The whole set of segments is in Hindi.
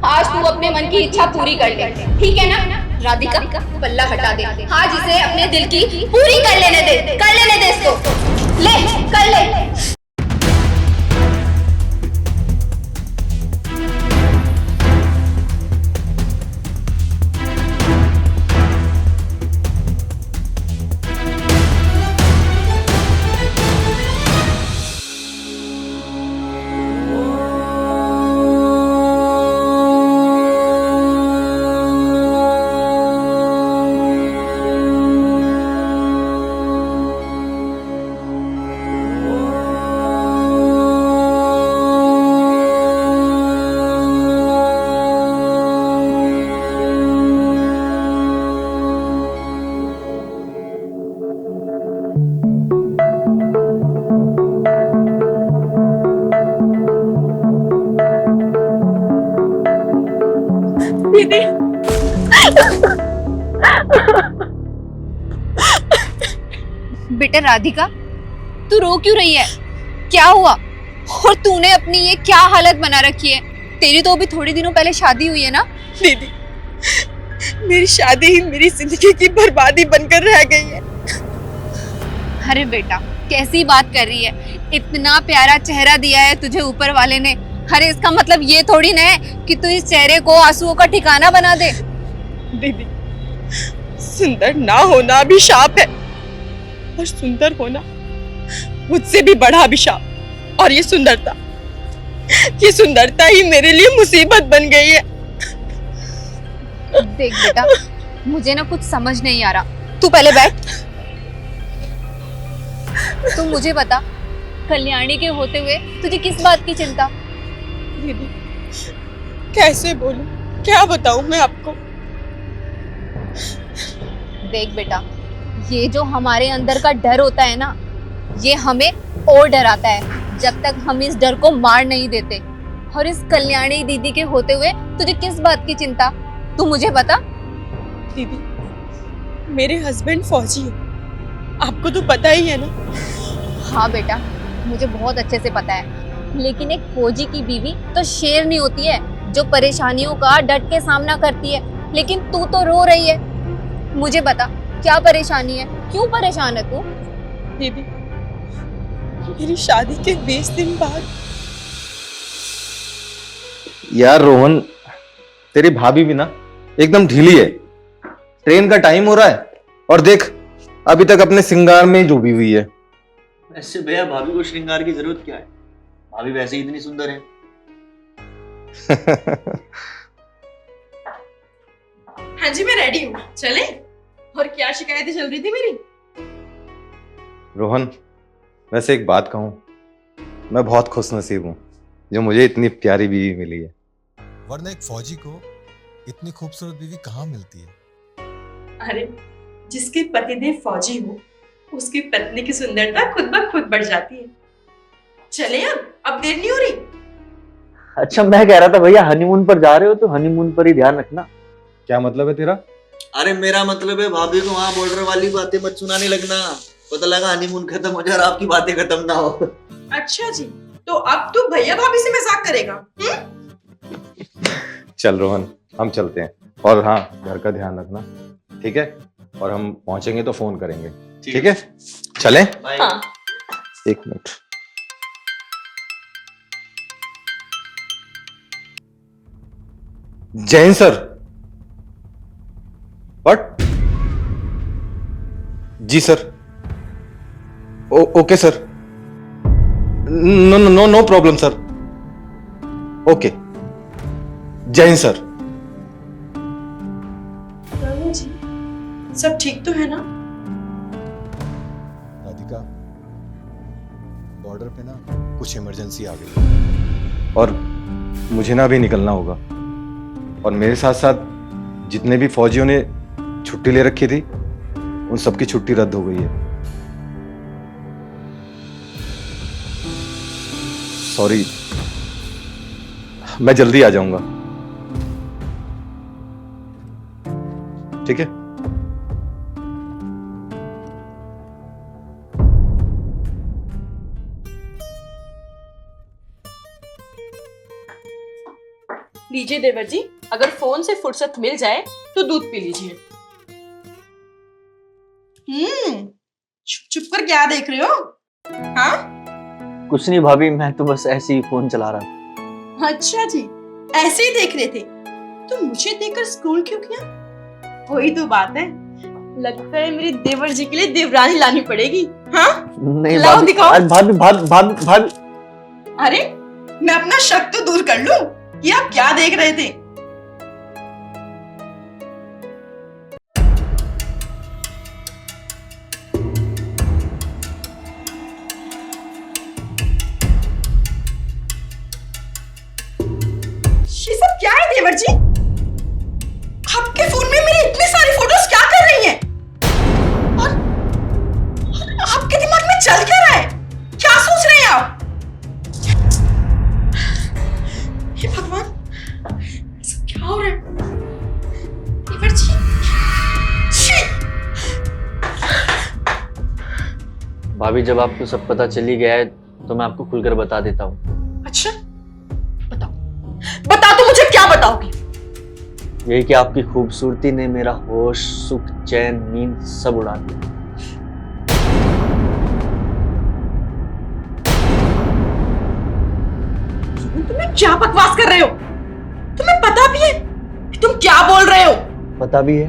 आज तू अपने मन की इच्छा पूरी कर ले, ठीक है ना राधिका? पल्ला हटा दे, आज इसे अपने दिल की पूरी कर लेने दे इसको। ले कर ले। दीदी बेटा राधिका, तू रो क्यों रही है? क्या हुआ? और तूने अपनी ये क्या हालत बना रखी है? तेरी तो अभी थोड़ी दिनों पहले शादी हुई है ना? दीदी, मेरी शादी ही मेरी जिंदगी की बर्बादी बनकर रह गई है। अरे बेटा, कैसी बात कर रही है? इतना प्यारा चेहरा दिया है तुझे ऊपर वाले ने। अरे इसका मतलब ये थोड़ी ना है कि तू इस चेहरे को आंसुओं का ठिकाना बना दे। दीदी, सुंदर ना होना अभिशाप है और सुंदर होना मुझसे भी बड़ा अभिशाप। और ये सुंदरता ही मेरे लिए मुसीबत बन गई है। देख बेटा, मुझे ना कुछ समझ नहीं आ रहा। तू पहले बैठ। तू मुझे बता, कल्याणी के होते हुए तुझे किस बात की चिंता? दीदी, कैसे बोलूं, क्या बताऊं मैं आपको? देख बेटा, ये जो हमारे अंदर का डर होता है ना, ये हमें और डराता है जब तक हम इस डर को मार नहीं देते। और इस कल्याणी दीदी के होते हुए तुझे किस बात की चिंता? तू मुझे बता। दीदी, मेरे हस्बैंड फौजी है, आपको तो पता ही है ना। हाँ बेटा, मुझे बहुत अच्छे से पता है, लेकिन एक फौजी की बीवी तो शेर नहीं होती है जो परेशानियों का डट के सामना करती है। लेकिन तू तो रो रही है। मुझे बता, क्या परेशानी है? क्यों परेशान है तू? दीदी, मेरी शादी के 20 दिन बाद। यार रोहन, तेरी भाभी भी ना एकदम ढीली है। ट्रेन का टाइम हो रहा है और देख अभी तक अपने श्रृंगार में डूबी हुई है। ऐसे भैया, भाभी को श्रृंगार की जरूरत क्या है? भाभी वैसे ही इतनी सुंदर है। हाँ जी, मैं रेडी हूँ, चले? और क्या शिकायतें चल रही थी मेरी? रोहन, वैसे एक बात कहूं, मैं बहुत खुशनसीब हूं जो मुझे इतनी प्यारी बीवी मिली है। वरना एक फौजी को इतनी खूबसूरत बीवी कहाँ मिलती है? अरे, जिसके पतिदेव फौजी हो, उसकी पत्नी की सुंदरता खुद ब खुद बढ़ जाती है। चले अब देर नहीं हो रही। अच्छा, मैं कह रहा था भैया, हनीमून पर जा रहे हो तो हनीमून पर ही ध्यान रखना। क्या मतलब है तेरा? अरे मेरा मतलब है, भाभी को वहाँ बॉर्डर वाली बातें मत सुनाने लगना। पता लगा हनीमून खत्म हो जाए और आपकी बातें खत्म ना हो। अच्छा जी, तो अब तू भैया भाभी से मजाक करेगा? चल रोहन, हम चलते हैं। और हाँ, घर का ध्यान रखना, ठीक है? और हम पहुंचेंगे तो फोन करेंगे, ठीक है? चलें? हाँ। एक मिनट। जैन सर। व्हाट? जी sir. Okay sir. No no no no problem sir. Okay. जय हिंद सर। जी, सब ठीक तो है ना? राधिका, बॉर्डर पे ना कुछ इमरजेंसी आ गई और मुझे ना भी निकलना होगा। और मेरे साथ साथ जितने भी फौजियों ने छुट्टी ले रखी थी, उन सबकी छुट्टी रद्द हो गई है। सॉरी, मैं जल्दी आ जाऊंगा, ठीक है? लीजिए देवर जी, अगर फोन से फुर्सत मिल जाए तो दूध पी लीजिए। छुप छुप कर क्या देख रहे हो? हाँ? कुछ नहीं भाभी, मैं तो बस ऐसे ही फोन चला रहा था। अच्छा जी, ऐसे ही देख रहे थे तो मुझे देखकर स्क्रॉल क्यों किया? वही तो बात है, लगता है मेरी देवर जी के लिए देवरानी लानी पड़ेगी। हाँ? नहीं लाओ, भाभी, दिखाओ। आज भाभी भाभी भाभी भाभी अरे मैं अपना शक तो दूर कर लूं कि आप क्या देख रहे थे। ये सब क्या है देवर जी? आपके फोन में मेरी इतनी सारी फोटोज क्या कर रही हैं? और आपके दिमाग में चल क्या रहा है? क्या सोच रहे हैं आप? हे भगवान, सब क्या हो रहा है? देवर जी, छी! भाभी, जब आपको सब पता चल ही गया है तो मैं आपको खुलकर बता देता हूँ। अच्छा, बताओ, बता तो मुझे क्या बताओगे? यही कि आपकी खूबसूरती ने मेरा होश, सुख, चैन, नींद सब उड़ा दिया। तुम्हें क्या बकवास कर रहे हो? तुम्हें पता भी है तुम क्या बोल रहे हो? पता भी है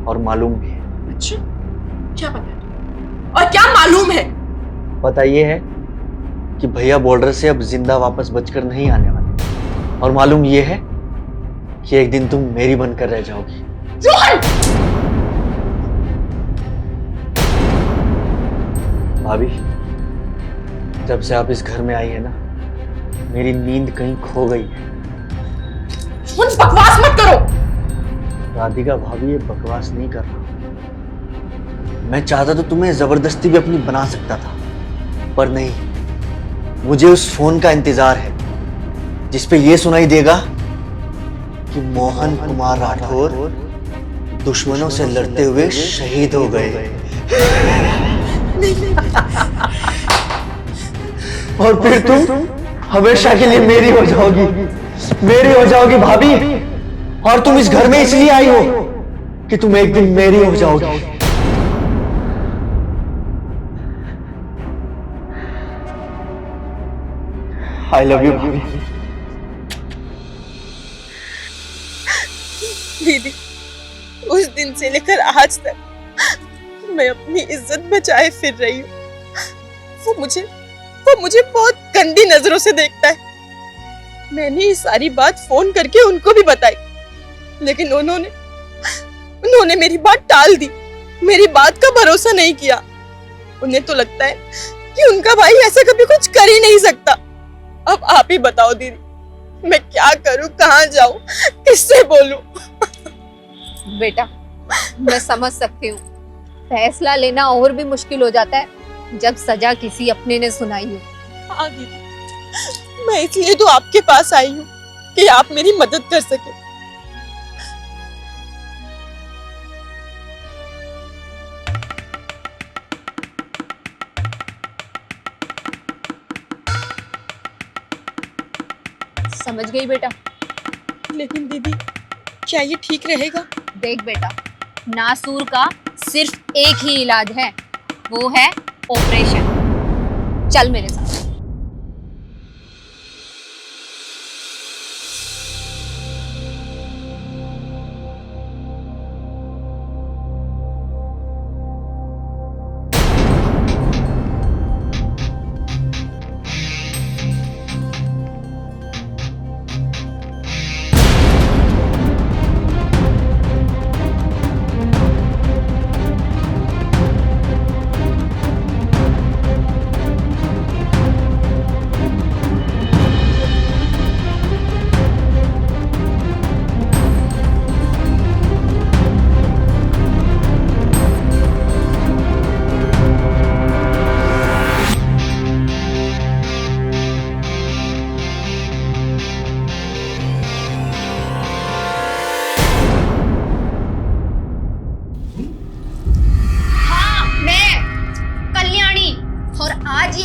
और मालूम भी है। अच्छा, क्या पता है और क्या मालूम है? पता ये है कि भैया बॉर्डर से अब जिंदा वापस बचकर नहीं आने वाले, और मालूम ये है कि एक दिन तुम मेरी बनकर रह जाओगी। रोहन! भाभी, जब से आप इस घर में आई है ना, मेरी नींद कहीं खो गई है। रोहन, बकवास मत करो। राधिका भाभी, ये बकवास नहीं कर रहा। मैं चाहता तो तुम्हें जबरदस्ती भी अपनी बना सकता था, पर नहीं, मुझे उस फोन का इंतजार है जिसपे ये सुनाई देगा कि मोहन कुमार राठौर दुश्मनों से लड़ते हुए शहीद हो गए। और फिर तुम हमेशा के लिए मेरी हो जाओगी, मेरी हो जाओगी भाभी। और तुम इस घर में इसलिए आई हो कि तुम एक दिन मेरी हो जाओगी। आई लव यू भाभी। दीदी, उस दिन से लेकर आज तक मैं अपनी इज्जत बचाए फिर रही हूँ। वो मुझे बहुत गंदी नजरों से देखता है। मैंने ये सारी बात फोन करके उनको भी बताई, लेकिन उन्होंने मेरी बात टाल दी, मेरी बात का भरोसा नहीं किया। उन्हें तो लगता है कि उनका भाई ऐसा कभी कुछ कर ही नहीं सकता। अब आप ही बताओ दीदी, मैं क्या करूं, कहाँ जाऊं, किससे बोलूं? बेटा, मैं समझ सकती हूँ, फैसला लेना और भी मुश्किल हो जाता है जब सजा किसी अपने ने सुनाई हो। हाँ दीदी, मैं इसलिए तो आपके पास आई हूँ कि आप मेरी मदद कर सके। समझ गई बेटा। लेकिन दीदी, क्या ये ठीक रहेगा? देख बेटा, नासूर का सिर्फ एक ही इलाज है, वो है ऑपरेशन। चल मेरे साथ।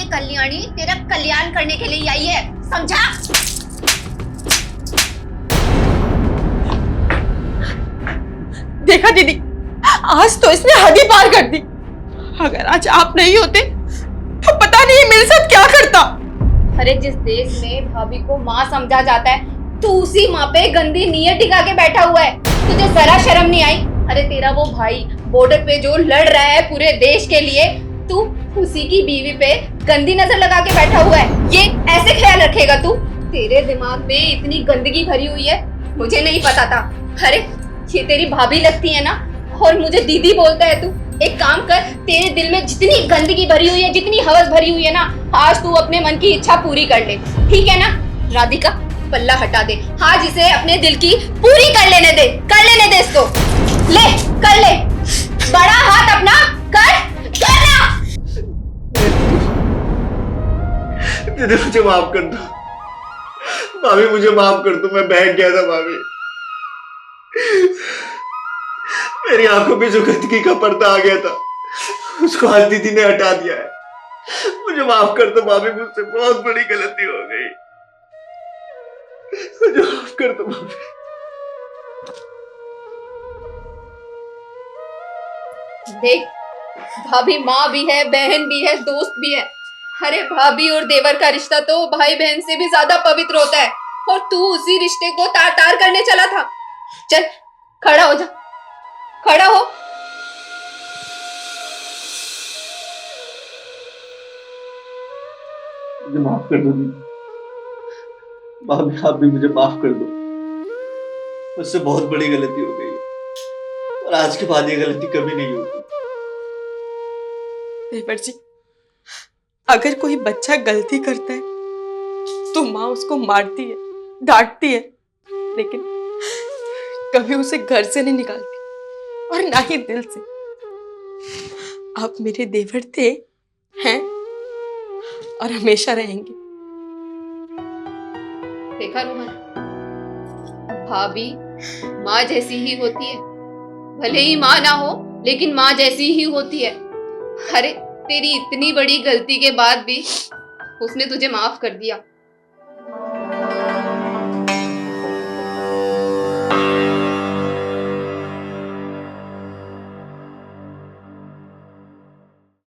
कल्याणी तेरा कल्याण करने के लिए आई है, समझा? देखा दीदी, आज तो इसने हद ही पार कर दी। अगर आज आप नहीं होते तो पता नहीं मेरे साथ क्या करता। अरे जिस देश में भाभी को माँ समझा जाता है, तू उसी माँ पे गंदी नीयत टिका के बैठा हुआ है। तुझे जरा शर्म नहीं आई? अरे तेरा वो भाई बॉर्डर पे जो लड़ रहा है पूरे देश के लिए, तू उसी की बीवी पे गंदी नजर लगा के बैठा हुआ है। ये ऐसे ख्याल रखेगा तू? तेरे दिमाग में इतनी गंदगी भरी हुई है, मुझे नहीं पता था। अरे ये तेरी भाभी लगती है ना, और मुझे दीदी बोलता है तू। एक काम कर, तेरे दिल में जितनी गंदगी भरी हुई है, जितनी हवस भरी हुई है ना, आज तू अपने मन की इच्छा पूरी कर ले, ठीक है ना? राधिका, पल्ला हटा दे, आज इसे अपने दिल की पूरी कर लेने दे इसको। ले, कर ले, बड़ा हाथ अपना कर ना। दीदी मुझे माफ कर दो, भाभी मुझे माफ कर दो, मैं बहक गया था भाभी। मेरी आंखों में जो गंदगी का पर्दा आ गया था, उसको आज दीदी ने हटा दिया है। मुझे माफ कर दो भाभी, मुझसे बहुत बड़ी गलती हो गई, मुझे माफ कर दो भाभी। देख, भाभी माँ भी है, बहन भी है, दोस्त भी है। अरे भाभी और देवर का रिश्ता तो भाई बहन से भी ज्यादा पवित्र होता है, और तू उसी रिश्ते को तार तार करने चला था। चल खड़ा हो जा, खड़ा हो। मुझे माफ कर दो दीदी, भाभी आप भी मुझे माफ कर दो। मुझसे बहुत बड़ी गलती हो गई है, और आज के बाद ये गलती कभी नहीं होगी। देवर जी, अगर कोई बच्चा गलती करता है तो माँ उसको मारती है, डांटती है, लेकिन कभी उसे घर से नहीं निकालती, और ना ही दिल से। आप मेरे देवर थे, हैं, और हमेशा रहेंगे। देखा रोहन, भाभी माँ जैसी ही होती है। भले ही माँ ना हो, लेकिन माँ जैसी ही होती है। अरे तेरी इतनी बड़ी गलती के बाद भी उसने तुझे माफ कर दिया।